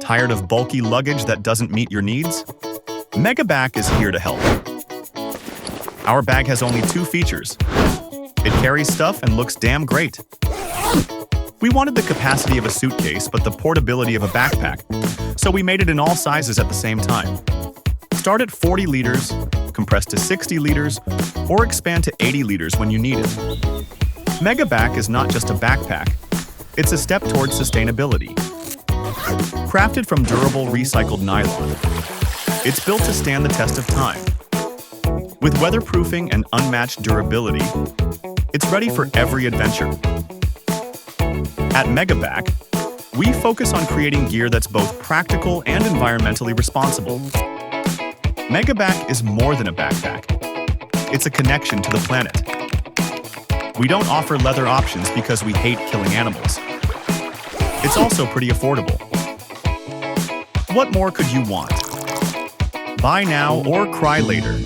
Tired of bulky luggage that doesn't meet your needs? MEGABACK is here to help. Our bag has only 2 features. It carries stuff and looks damn great. We wanted the capacity of a suitcase but the portability of a backpack, so we made it in all sizes at the same time. Start at 40 liters, compress to 60 liters, or expand to 80 liters when you need it. MEGABACK is not just a backpack, it's a step towards sustainability. Crafted from durable recycled nylon, it's built to stand the test of time. With weatherproofing and unmatched durability, it's ready for every adventure. At MEGABACK, we focus on creating gear that's both practical and environmentally responsible. MEGABACK is more than a backpack. It's a connection to the planet. We don't offer leather options because we hate killing animals. It's also pretty affordable. What more could you want? Buy now or cry later.